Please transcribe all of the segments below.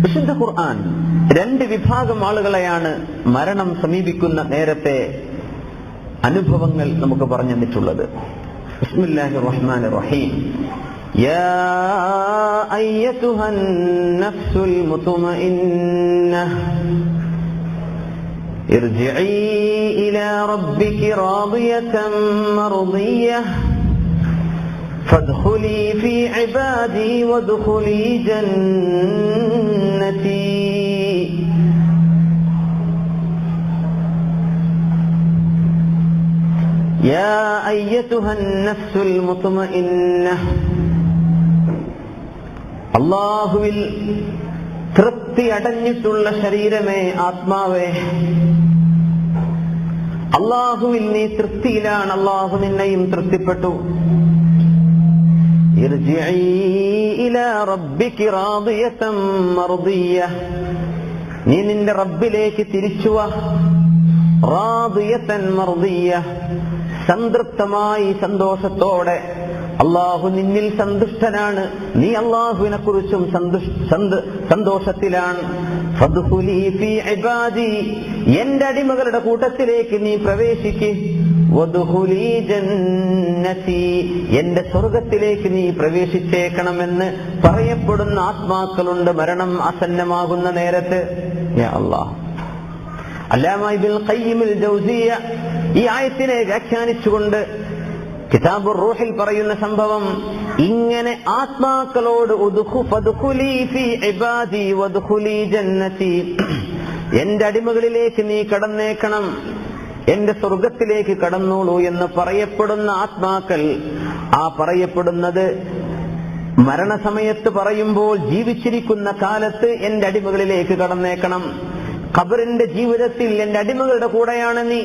വിശുദ്ധ ഖുർആൻ രണ്ട് വിഭാഗം ആളുകളെയാണ് മരണം സമീപിക്കുന്ന നേരത്തെ അനുഭവങ്ങൾ നമുക്ക് പറഞ്ഞു തന്നിട്ടുള്ളത്. ബിസ്മില്ലാഹിർ റഹ്മാനിർ റഹീം. യാ അയ്യതുഹൻ നഫ്സുൽ മുത്മഇന്നഹ ഇർജിഇ ഇലാ റബ്ബികി റാദിയതൻ മർദിയ്യഹ فادخلي في عبادي وادخلي جنتي يا أيتها النفس المطمئنة അല്ലാഹുവിൽ തൃപ്തി അടഞ്ഞിട്ടുള്ള ശരീരമേ, ആത്മാവേ, അല്ലാഹുവിൽ നീ തൃപ്തിയിലാണ്, അല്ലാഹു നിന്നെയും തൃപ്തിപ്പെട്ടു. ഇർജിഇ ഇലാ റബ്ബികി റാദിയതൻ മർദിയ്യഹ, നീ നിന്റെ റബ്ബിലേക്ക് തിരിച്ചു വാ. റാദിയതൻ മർദിയ്യഹ, സംതൃപ്തമായി സന്തോഷത്തോടെ. അല്ലാഹു നിന്നിൽ സന്തുഷ്ടനാണ്, നീ അല്ലാഹുവിനെ കുറിച്ചും സന്തോഷത്തിലാണ്. ഫദ്ഖുലി ഫീ ഇബാദി, എന്റെ അടിമകളുടെ കൂട്ടത്തിലേക്ക് നീ പ്രവേശിക്ക്. വദ്ഖുലി ജന്നതി, എന്റെ സ്വർഗത്തിലേക്ക് നീ പ്രവേശിച്ചേക്കണമെന്ന് പറയപ്പെടുന്ന ആത്മാക്കളുണ്ട് മരണം ആസന്നമാകുന്ന നേരത്ത്. യാ അല്ലാഹ്. അല്ലാമ ഇബ്നുൽ ഖയ്യിം അൽ ജൗസിയ്യ ഈ ആയത്തിനെ വ്യാഖ്യാനിച്ചുകൊണ്ട് കിതാബുർ റൂഹിൽ പറയുന്ന സംഭവം ഇങ്ങനെ: ആത്മാക്കളോട് ഫദ്ഖുലി ഫീ ഇബാദി വദ്ഖുലി ജന്നതി, എന്റെ അടിമകളിലേക്ക് നീ കടന്നേക്കണം, എന്റെ സ്വർഗത്തിലേക്ക് കടന്നോളൂ എന്ന് പറയപ്പെടുന്ന ആത്മാക്കൾ, ആ പറയപ്പെടുന്നത് മരണസമയത്ത് പറയുമ്പോൾ ജീവിച്ചിരിക്കുന്ന കാലത്ത് എന്റെ അടിമകളിലേക്ക് കടന്നേക്കണം, ഖബറിന്റെ ജീവിതത്തിൽ എന്റെ അടിമകളുടെ കൂടെയാണ് നീ,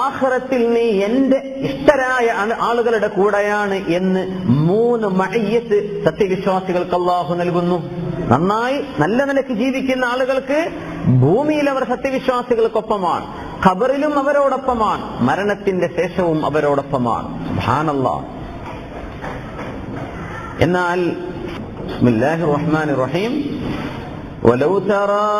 ആഖിറത്തിൽ നീ എന്റെ ഇഷ്ടരായ ആളുകളുടെ കൂടെയാണ് എന്ന് 3 മഅയ്യത്ത് സത്യവിശ്വാസികൾക്ക് അല്ലാഹു നൽകുന്നു. നന്നായി നല്ല നിലയ്ക്ക് ജീവിക്കുന്ന ആളുകൾക്ക് ഭൂമിയിൽ അവർ സത്യവിശ്വാസികൾക്കൊപ്പമാണ്, ഖബറിലും അവരോടൊപ്പമാണ്, മരണത്തിന്റെ ശേഷവും അവരോടൊപ്പമാണ്. സുബ്ഹാനല്ലാഹ്. എന്നാൽ ബിസ്മില്ലാഹിർ റഹ്മാനിർ റഹീം. ولو ترى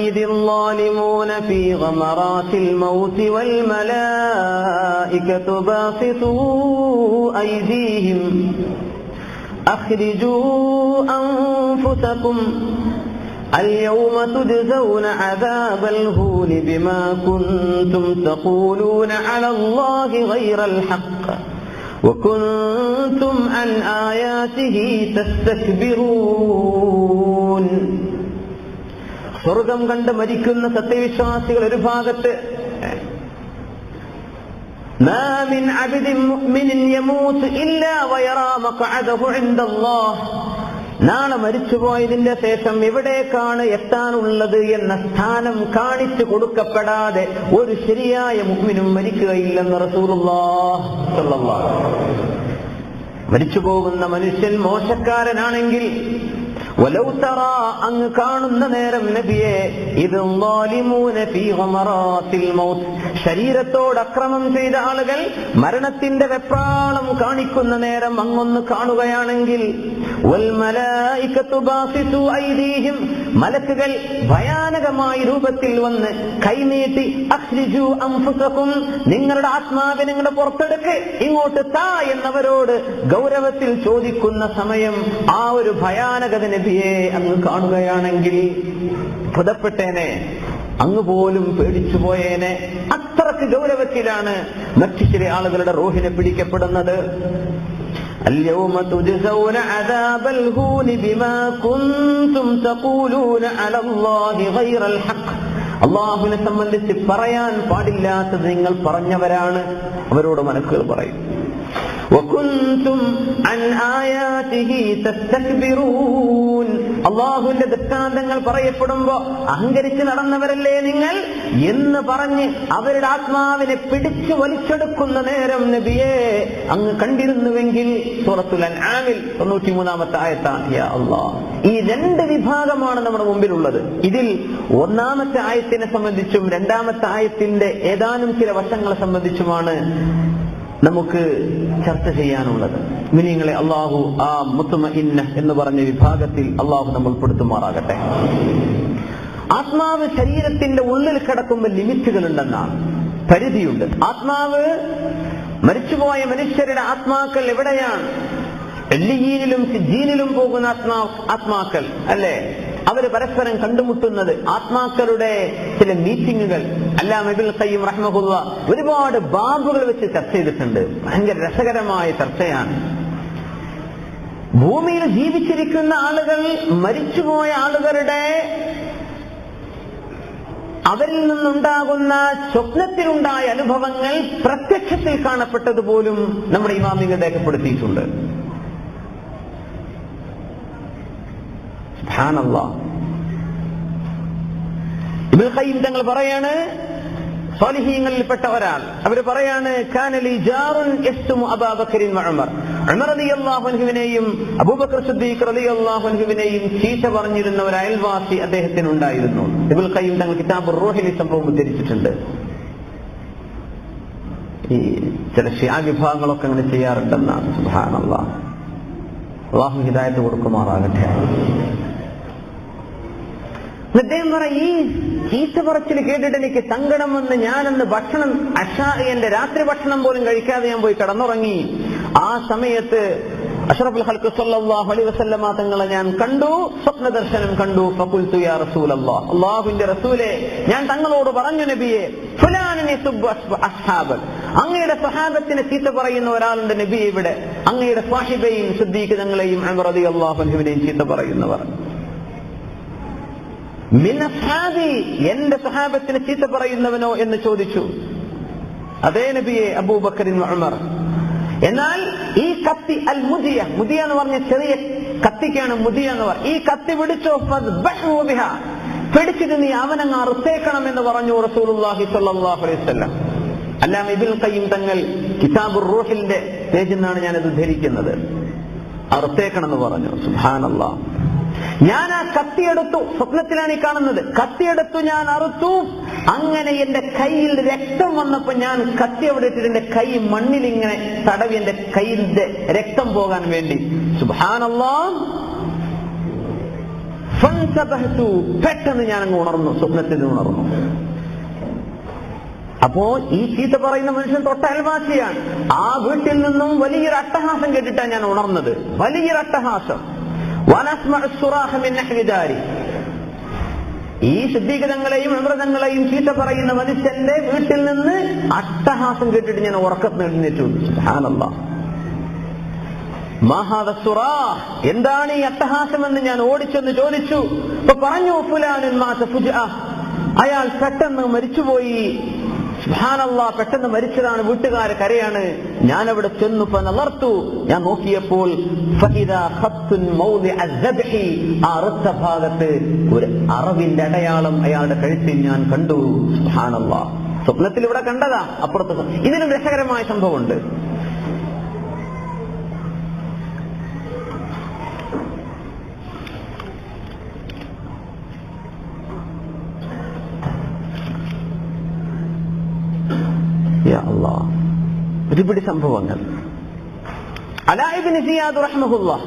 إذ الظالمون في غمرات الموت والملائكة باسطوا أيديهم أخرجوا أنفسكم اليوم تجزون عذاب الهون بما كنتم تقولون على الله غير الحق وكنتم عن آياته تستكبرون. സ്വർഗം കണ്ട് മരിക്കുന്ന സത്യവിശ്വാസികൾ ഒരു ഭാഗത്ത്, മാ മിൻ അബ്ദിൻ മുഅ്മിനിൻ യമൂത്ത് ഇല്ലാ വയറാ മഖഅദഹു ഇൻദല്ലാഹ്, നാളെ മരിച്ചുപോയതിന്റെ ശേഷം എവിടേക്കാണ് എത്താനുള്ളത് എന്ന സ്ഥാനം കാണിച്ചു കൊടുക്കപ്പെടാതെ ഒരു ശരിയായ മുഅ്മിനും മരിക്കുകയില്ലെന്ന് റസൂലുള്ളാഹി സ്വല്ലല്ലാഹു അലൈഹി വസല്ലം. മരിച്ചു പോകുന്ന മനുഷ്യൻ മോശക്കാരനാണെങ്കിൽ വലൗ തറാ, അങ്ങ് കാണുന്ന നേരം നബിയെ, ഇത് ളാലിമൂന ഫീ ഗമറാത്തിൽ മൗത്ത്, ശരീരത്തോട് അക്രമം ചെയ്ത ആളുകൾ മരണത്തിന്റെ വെപ്രാളം കാണിക്കുന്ന നേരം അങ്ങൊന്ന് കാണുകയാണെങ്കിൽ, വൽ മലായികതു ബാസിതു ഐദീഹിം, മലക്കുകൾ ഭയാനകമായ രൂപത്തിൽ വന്ന് കൈനീട്ടി, അഖ്രിജു അൻഫുസകും, നിങ്ങളുടെ ആത്മാവിനെ നിങ്ങളുടെ പുറത്തെടുക്ക്, ഇങ്ങോട്ട് താ എന്നവരോട് ഗൗരവത്തിൽ ചോദിക്കുന്ന സമയം, ആ ഒരു ഭയാനകത നബിയെ അങ്ങ് കാണുകയാണെങ്കിൽ ഭുതപ്പെട്ടേനെ, അങ്ങ് പോലും പേടിച്ചു പോയേനെ. അത്രക്ക് ഗൗരവത്തിലാണ് മറ്റു ചില ആളുകളുടെ റൂഹിനെ പിടിക്കപ്പെടുന്നത്. اليوم تجزون عذاب الهون بما كنتم تقولون على الله غير الحق, അല്ലാഹുവിനെ സംബന്ധിച്ച് പറയാൻ പാടില്ലാത്തത് നിങ്ങൾ പറഞ്ഞവരാണ്, അവരോട് മലക്കുകൾ പറയും. وكنتم عن آياته تستكبرون, അല്ലാഹുവിന്റെ ദൃഷ്ടാന്തങ്ങൾ പറയപ്പെടുമ്പോ അഹങ്കരിച്ച് നടന്നവരല്ലേ നിങ്ങൾ എന്ന് പറഞ്ഞ് അവരുടെ ആത്മാവിനെ പിടിച്ചു വലിച്ചെടുക്കുന്ന നേരം നബിയെ അങ്ങ് കണ്ടിരുന്നുവെങ്കിൽ. സൂറത്തുൽ അൻആമിൽ 93-ാമത്തെ ആയത്താണ്. യാ അല്ലാഹ്, ഈ 2 വിഭാഗമാണ് നമ്മുടെ മുമ്പിലുള്ളത്. ഇതിൽ 1-ാമത്തെ ആയത്തിനെ സംബന്ധിച്ചും 2-ാമത്തെ ആയത്തിന്റെ ഏതാനും ചില വശങ്ങളെ സംബന്ധിച്ചുമാണ് നമുക്ക് ചർച്ച ചെയ്യാനുള്ളത്. മുഅ്മിനീങ്ങളെ, അള്ളാഹു ആ മുത്മഇന്ന എന്ന് പറഞ്ഞ വിഭാഗത്തിൽ അള്ളാഹു നമ്മൾ ഉൾപ്പെടുത്തുമാറാകട്ടെ. ആത്മാവ് ശരീരത്തിന്റെ ഉള്ളിൽ കിടക്കുമ്പോൾ ലിമിറ്റുകൾ ഉണ്ടെന്നാണ്, പരിധിയുണ്ട്. ആത്മാവ്, മരിച്ചുപോയ മനുഷ്യരുടെ ആത്മാക്കൾ എവിടെയാണ്? എല്ലിയീനിലും സിജ്ജീനിലും പോകുന്ന ആത്മാക്കൾ അല്ലേ? അവര് പരസ്പരം കണ്ടുമുട്ടുന്നത്, ആത്മാക്കളുടെ ചില മീറ്റിങ്ങുകൾ അല്ലാമ ഇബ്നുൽ ഖയ്യിം റഹ്മഹുല്ലാ ഒരുപാട് ബാബുകൾ വെച്ച് ചർച്ച ചെയ്തിട്ടുണ്ട്. ഭയങ്കര രസകരമായ ചർച്ചയാണ്. ഭൂമിയിൽ ജീവിച്ചിരിക്കുന്ന ആളുകൾ മരിച്ചുപോയ ആളുകളുടെ അവരിൽ നിന്നുണ്ടാകുന്ന സ്വപ്നത്തിലുണ്ടായ അനുഭവങ്ങൾ പ്രത്യക്ഷത്തിൽ കാണപ്പെട്ടതുപോലും നമ്മുടെ ഇമാമികൾ രേഖപ്പെടുത്തിയിട്ടുണ്ട്. സുബ്ഹാനല്ലാഹ്. ഇബ്നുൽ ഖയ്യിം തങ്ങൾ പറയാണ്, സ്വാലിഹീങ്ങളിൽപ്പെട്ട ഒരാൾ അവർ പറയാണ്, കാനലി ജാറുൻ യസ്മു അബൂബക്കറിൻ വഉമർ. ഉമർ റളിയല്ലാഹു അൻഹുവിനെയും അബൂബക്കർ സിദ്ദീഖ് റളിയല്ലാഹു അൻഹുവിനെയും ചീത്ത പറഞ്ഞിരുന്ന ഒരു അയൽവാസി അദ്ദേഹത്തിനുണ്ടായിരുന്നു. ഇബ്നുൽ ഖയ്യിം തങ്ങൾ കിതാബുർ റൂഹിൽ സംഭവം ഉദ്ധരിച്ചിട്ടുണ്ട്. ഈ ചില ശിആ വിഭാഗങ്ങളൊക്കെ അങ്ങനെ ചെയ്യാറുണ്ടെന്നാണ്. സുബ്ഹാനല്ലാഹ്. അല്ലാഹു ഹിദായത്ത് കൊടുക്കുമാറാകട്ടെ. അദ്ദേഹം പറ, ഈ ചീത്ത പറച്ചിൽ കേട്ടിട്ട് എനിക്ക് സങ്കടം വന്ന് ഞാനന്ന് ഭക്ഷണം എന്റെ രാത്രി ഭക്ഷണം പോലും കഴിക്കാതെ ഞാൻ പോയി കിടന്നുറങ്ങി. ആ സമയത്ത് അഷ്റഫുൽ ഖൽഖ് സ്വല്ലല്ലാഹു അലൈഹി വസല്ലമ തങ്ങളെ ഞാൻ കണ്ടു, സ്വപ്ന ദർശനം കണ്ടു. ഫഖുൽതു യാ റസൂലല്ലാഹ്, അല്ലാഹുവിന്റെ റസൂലേ, ഞാൻ തങ്ങളോട് പറഞ്ഞു, നബിയെ, ഫുലാനൻ യസുബ്ബു അസ്ഹാബ്, അങ്ങയുടെ സ്വഹാബത്തിനെ ചീത്ത പറയുന്ന ഒരാളുണ്ട് നബിയെ ഇവിടെ, അങ്ങയുടെ സാഹിബയെയും സിദ്ദീഖ് തങ്ങളെയും ഉമർ റളിയല്ലാഹു അൻഹുവിനെയും ചീത്ത പറയുന്നവർ. മിൻ അസ്ഹാബി, എന്റെ സ്വഹാബത്തിനെ ചീത്ത പറയുന്നവനോ എന്ന് ചോദിച്ചു. അതേ നബിയെ, അബൂബക്കറിൻ ഉമർ. എന്നാൽ ഈ കത്തി അൽ മുദിയ, മുദിയ എന്ന് പറഞ്ഞ ചെറിയ കത്തിക്കാണ് മുദിയ എന്ന് പറഞ്ഞ, ഈ കത്തി പിടിച്ചോ, ഫദ്ബഹു ബിഹാ, പിടിച്ചിട്ട് നീ അവനങ്ങ് അറുത്തേക്കണം എന്ന് പറഞ്ഞു റസൂലുള്ളാഹി സ്വല്ലല്ലാഹു അലൈഹി വസല്ലം. അല്ലാമ ഇബ്നുൽ ഖയ്യിം തങ്ങൾ കിതാബുർ റൂഹിന്റെ പേജിൽ നിന്നാണ് ഞാനത് ഉദ്ധരിക്കുന്നത്. അറുത്തേക്കണം എന്ന് പറഞ്ഞു. സുബ്ഹാനല്ലാഹ്. ഞാൻ ആ കത്തിയെടുത്തു, സ്വപ്നത്തിലാണ് ഈ കാണുന്നത്, കത്തിയെടുത്തു, ഞാൻ അറുത്തു. അങ്ങനെ എന്റെ കയ്യിൽ രക്തം വന്നപ്പോ ഞാൻ കത്തി അവിടെ ഇട്ടിട്ട് എന്റെ കൈ മണ്ണിൽ ഇങ്ങനെ തടവി, എന്റെ കയ്യിന്റെ രക്തം പോകാൻ വേണ്ടി. സുബ്ഹാനല്ലാഹ്. ഫൻസബഹ്തു, പെട്ടെന്ന് ഞാൻ അങ്ങ് ഉണർന്നു, സ്വപ്നത്തിൽ നിന്ന് ഉണർന്നു. അപ്പോ ഈ ചീത്ത പറയുന്ന മനുഷ്യൻ തൊട്ട അയൽവാസിയാണ്. ആ വീട്ടിൽ നിന്നും വലിയൊരു അട്ടഹാസം കേട്ടിട്ടാണ് ഞാൻ ഉണർന്നത്, വലിയൊരു അട്ടഹാസം. ഈ സിദ്ദീഖ് തങ്ങളെയും ഉമർ തങ്ങളെയും ചീത്ത പറയുന്ന മനുഷ്യന്റെ വീട്ടിൽ നിന്ന് അട്ടഹാസം കേട്ടിട്ട് ഞാൻ ഉറക്കത്തിൽ എഴുന്നേറ്റു. സുബ്ഹാനല്ലാഹ്. എന്താണ് ഈ അട്ടഹാസം എന്ന് ഞാൻ ഓടിച്ചെന്ന് ചോദിച്ചു. അപ്പൊ പറഞ്ഞു, ഫുലാനുൻ മാത ഫുജ്അ, അയാൾ പെട്ടെന്ന് മരിച്ചുപോയി. സുബ്ഹാനല്ലാഹ്, പെട്ടെന്ന് മരിച്ചതാണ്. വീട്ടുകാരെ കരയാണ്. ഞാൻ അവിടെ ചെന്നു, ഫനളർത്തു, ഞാൻ നോക്കിയപ്പോൾ ഫഇദാ ഖത്തുൻ മൗദിഅ അസ്സബ്ഹി, ആ അറുത്ത ഭാഗത്ത് ഒരു അറവിന്റെ അടയാളം അയാളുടെ കഴുത്തിൽ ഞാൻ കണ്ടു. സുബ്ഹാനല്ലാഹ്. സ്വപ്നത്തിൽ ഇവിടെ കണ്ടതാ, അപ്പുറത്ത്. ഇതിലും രസകരമായ സംഭവമുണ്ട്. ഒരുപിടി സംഭവങ്ങൾ. അലാ ഇബ്നു സിയാദ് റഹ്മഹുല്ലാഹ്,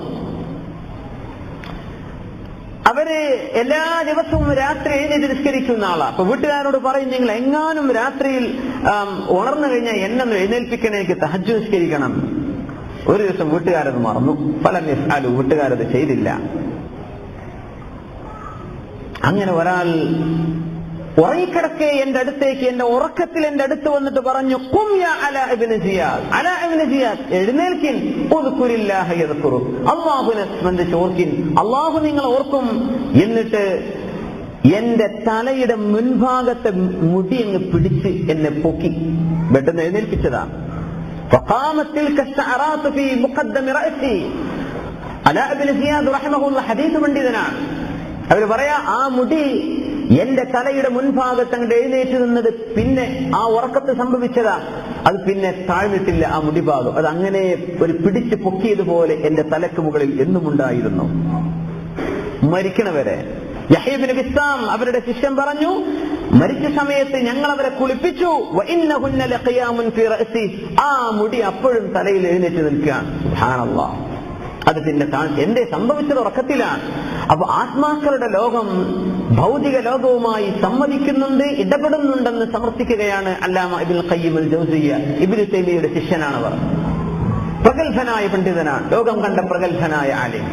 അവര് എല്ലാ ദിവസവും രാത്രി എഴുന്നേറ്റ് നിസ്കരിക്കുന്ന ആളാ. അപ്പൊ വീട്ടുകാരോട് പറയും, നിങ്ങൾ എങ്ങാനും രാത്രിയിൽ ഉണർന്നു കഴിഞ്ഞാൽ എന്നെ എഴുന്നേൽപ്പിക്കണേ, എനിക്ക് തഹജ്ജുദ് നിസ്കരിക്കണം. ഒരു ദിവസം വീട്ടുകാരത് മറന്നു. ഫലം യഫ്അലു, വീട്ടുകാരത് ചെയ്തില്ല. അങ്ങനെ ഒരാൾ ഉറങ്ങിക്കിടക്കെ എന്റെ അടുത്തേക്ക്, എന്റെ ഉറക്കത്തിൽ എന്റെ അടുത്ത് വന്നിട്ട് പറഞ്ഞു, ഖും യാ അലാ ഇബ്നു സിയാദ്, അലാ ഇബ്നു സിയാദ്, എഴുന്നേൽക്കിൻ, ഉദ്കുരില്ലാഹ യദ്കുറു, അല്ലാഹുവിനെ സ്മരിച്ച് ഓർക്കിൻ, അല്ലാഹു നിങ്ങൾ ഓർക്കും. എന്നിട്ട് എന്റെ തലയുടെ മുൻഭാഗത്തെ മുടി അങ്ങ് പിടിച്ച് എന്നെ പൊക്കി പെട്ടെന്ന് എഴുന്നേൽപ്പിച്ചതാണ്. ഫഖാമത് തിൽക ശഅറാത്ത് ഫീ മുഖദ്ദമി റഅസി. അലാ ഇബ്നു സിയാദ് റഹിമഹുല്ലാഹ് ഹദീസ് പണ്ഡിതനാണ്. അവർ പറയാ, ആ മുടി എന്റെ തലയുടെ മുൻഭാഗത്ത് അങ്ങോട്ട് എഴുന്നേറ്റ് നിന്നത് പിന്നെ ആ ഉറക്കത്ത് സംഭവിച്ചതാ. അത് പിന്നെ താഴ്ന്നിട്ടില്ല ആ മുടിഭാഗം. അത് അങ്ങനെ ഒരു പിടിച്ച് പൊക്കിയതുപോലെ എന്റെ തലക്ക് മുകളിൽ എന്നും ഉണ്ടായിരുന്നു, മരിക്കണവരെ. യഹ്യ ഇബ്നു ബിസ്സാം അവരുടെ ശിഷ്യൻ പറഞ്ഞു, മരിച്ച സമയത്ത് ഞങ്ങൾ അവരെ കുളിപ്പിച്ചു. വഇന്നഹുന്ന ലഖിയാമുൻ ഫീ റഅസി, ആ മുടി അപ്പോഴും തലയിൽ എഴുന്നേറ്റ് നിൽക്കുകയാണ്. സുബ്ഹാനല്ലാഹ്. അത് പിന്നെ എന്തേ സംഭവിച്ചത്? ഉറക്കത്തിലാണ്. അപ്പൊ ആത്മാക്കളുടെ ലോകം ഭൗതിക ലോകവുമായി സമ്മതിക്കുന്നുണ്ട്, ഇടപെടുന്നുണ്ടെന്ന് സമർത്ഥിക്കുകയാണ് അല്ലാമ ഇബ്നുൽ ഖയ്യിം അൽ ജൗസിയ്യ. ഇബ്നു തൈമിയ്യയുടെ ശിഷ്യനാണവർ. പ്രഗത്ഭനായ പണ്ഡിതനാണ്, ലോകം കണ്ട പ്രഗത്ഭനായ ആലിം.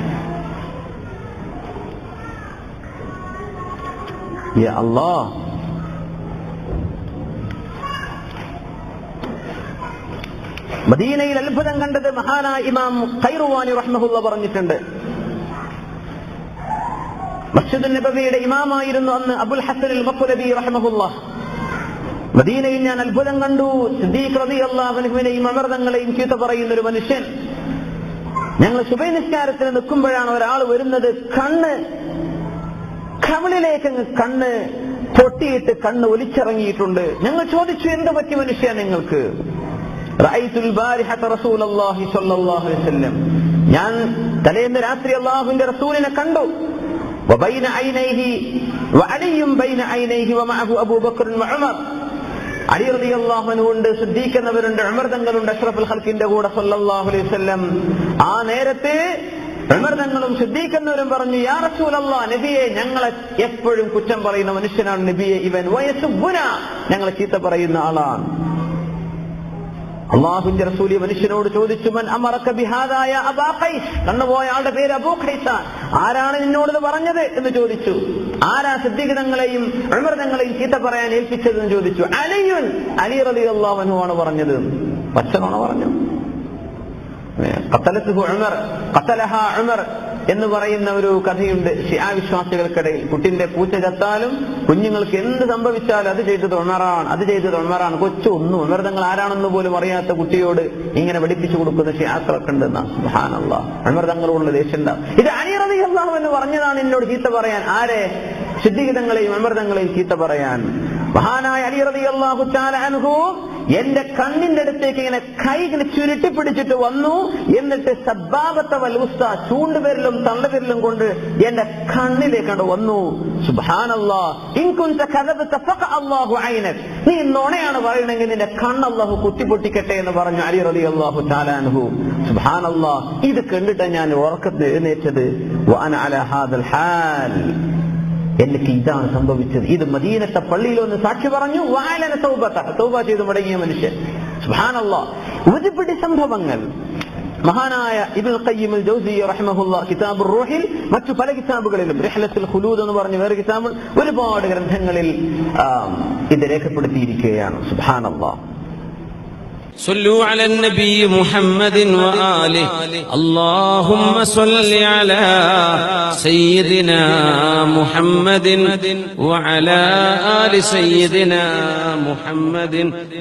യാ അല്ലാഹ്, മദീനയിൽ അത്ഭുതം കണ്ടത് മഹാനായ ഇമാം ഖൈറുവാനി റഹ്മഹുല്ലാഹ് പറഞ്ഞിട്ടുണ്ട്. മസ്ജിദുൻ നബവിയുടെ ഇമാമായിരുന്നു അന്ന് അബുൽ ഹസൻ അൽ മഖ്ലബി റഹ്മഹുല്ലാഹ്. മദീനയിൽ ഞാൻ അത്ഭുതം കണ്ടു. സിദ്ദീഖ് റളിയല്ലാഹു അൻഹുവിനെയും ഉമർ തങ്ങളെയും ചീത്ത പറയുന്ന ഒരു മനുഷ്യൻ. ഞങ്ങൾ സുബഹി നിസ്കാരത്തിന് നിൽക്കുമ്പോഴാണ് ഒരാൾ വരുന്നത്, കവിളിലേക്ക് കണ്ണ് പൊട്ടിയിട്ട് കണ്ണ് ഒലിച്ചിറങ്ങിയിട്ടുണ്ട്. ഞങ്ങൾ ചോദിച്ചു, എന്ത് പറ്റി മനുഷ്യ നിങ്ങൾക്ക്? റഅയ്തുൽ ബാരിഹത റസൂലുള്ളാഹി സ്വല്ലല്ലാഹു അലൈഹി വസല്ലം, ഞാൻ തലേന്ന് രാത്രി അല്ലാഹുവിന്റെ റസൂലിനെ കണ്ടു. വബൈന ഐനൈഹി വഅലിയും ബൈന ഐനൈഹി വമഅഹു അബൂബക്കർ വഉമർ, അലി റളിയല്ലാഹു അൻഹു ഉണ്ട്, സിദ്ദീഖ് എന്നവരുണ്ട്, ഉമർ തങ്ങളുണ്ട്, അഷ്റഫുൽ ഖൽഖിന്റെ കൂടെ സ്വല്ലല്ലാഹു അലൈഹി വസല്ലം. ആ നേരത്തെ ഉമർ തങ്ങളും സിദ്ദീഖ് എന്നവരും പറഞ്ഞു, യാ റസൂലല്ലാഹ്, നബിയെ, ഞങ്ങളെ എപ്പോഴും കുറ്റം പറയുന്ന മനുഷ്യനാണ് നബിയെ ഇവൻ. വയസുബ്ബുന, ഞങ്ങളെ ചീത്ത പറയുന്ന ആളാണ്. അല്ലാഹുവിന്റെ റസൂൽ മനുഷ്യനോട് ചോദിച്ചു, മൻ അമറക ബിഹാദാ യാ അബാ ഖൈസ്, കണ്ണുപോയ ആളുടെ പേര് അബൂ ഖൈസാൻ, ആരാണ് നിന്നോട് പറഞ്ഞത് എന്ന് ചോദിച്ചു. ആരാ സിദ്ദീഖ് തങ്ങളെയും ഉമർ തങ്ങളെയും ചീത്ത പറയാൻ ഏൽപ്പിച്ചതെന്ന് ചോദിച്ചു. അലിയുൻ, അലി റളിയല്ലാഹു അൻഹു ആണ് പറഞ്ഞത്. പച്ചനോണ പറഞ്ഞു. ഖതലത്തുഹു ഉമർ, ഖതലഹാ ഉമർ എന്ന് പറയുന്ന ഒരു കഥയുണ്ട് ഷിആ വിശ്വാസികൾക്കിടയിൽ. കുട്ടിന്റെ പൂച്ച ചത്താലും കുഞ്ഞുങ്ങൾക്ക് എന്ത് സംഭവിച്ചാലും അത് ചെയ്തത് ഉമറാണ്, അത് ചെയ്തത് ഉമറാണ്. കൊച്ചു ഒന്നും ഉമർ തങ്ങൾ ആരാണെന്ന് പോലും അറിയാത്ത കുട്ടിയോട് ഇങ്ങനെ പഠിപ്പിച്ചു കൊടുക്കുന്ന ഷിആക്കളൊക്കെ ഉണ്ടെന്നാ. സുബ്ഹാനല്ലാഹ്, ഉമർ തങ്ങളോടുള്ള ദേഷ്യം. ഇത് അലി റളിയല്ലാഹു അൻഹു പറഞ്ഞതാണ് എന്നോട് ചീത്ത പറയാൻ. ആരെ? സിദ്ദീഖ് തങ്ങളെയും ഉമർ തങ്ങളെയും ചീത്ത പറയാൻ. മഹാനായ അലി റളിയല്ലാഹു തആല അൻഹു എന്റെ കണ്ണിന്റെ അടുത്തേക്ക് ഇങ്ങനെ കൈ ചുരുട്ടിപ്പിടിച്ചിട്ട് വന്നു. എന്നിട്ട് സബ്ബാബത്ത വൽ ഉസ്താ, ചൂണ്ടുപേരിലും തള്ളപേരിലും കൊണ്ട് എന്റെ കണ്ണിലേക്കാണ്ട് വന്നു. സുബ്ഹാനല്ലാഹ്, ഇൻ കുൻത കദബത ഫഖ അല്ലാഹു ഐനക, നീ നുണയാണ് പറയണമെങ്കിൽ നിന്റെ കണ്ണ് അല്ലാഹു കുത്തിപ്പൊട്ടിക്കട്ടെ എന്ന് പറഞ്ഞു അലി റളിയല്ലാഹു തആല അൻഹു. സുബ്ഹാനല്ലാഹ്, ഇത് കണ്ടിട്ട് ഞാൻ ഉറക്കത്തിൽ എഴുന്നേറ്റത്. വഅന അലാ ഹാദൽ ഹാൽ, എനിക്ക് ഇതാണ് സംഭവിച്ചത്. ഇത് മദീനത്തെ പള്ളിയിലൊന്ന് സാക്ഷി പറഞ്ഞു. വഅലന തൗബ ചെയ്ത് മടങ്ങിയ മനുഷ്യൻ. സുബ്ഹാനല്ലാഹ്, ഒരുപിടി സംഭവങ്ങൾ. മഹാനായ ഇബ്നുൽ ഖയ്യിം അൽ ജൗസിയ്യ റഹിമഹുല്ലാഹ് കിതാബുർ റൂഹിൽ മറ്റു പല കിതാബുകളിലും, റിഹ്ലത്തുൽ ഖുലൂദ് എന്ന് പറഞ്ഞ വേറെ കിതാബുകൾ, ഒരുപാട് ഗ്രന്ഥങ്ങളിൽ ഇത് രേഖപ്പെടുത്തിയിരിക്കുകയാണ്. സുബ്ഹാനല്ലാഹ്. صلوا على النبي محمد وآله. اللهم صل على سيدنا محمد وعلى آل سيدنا محمد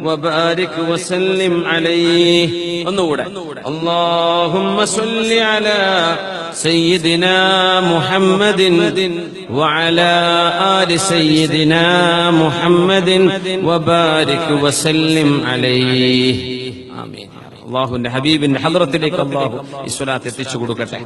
وبارك وسلم عليه. اللهم صل على سيدنا محمد وعلى آل سيدنا محمد وبارك وسلم عليه. ആമീൻ. അല്ലാഹുവിന്റെ ഹബീബിന്റെ ഹദ്റത്തിലേക്ക് അല്ലാഹു ഈ സ്വലാത്ത് എത്തിച്ചു കൊടുക്കട്ടെ.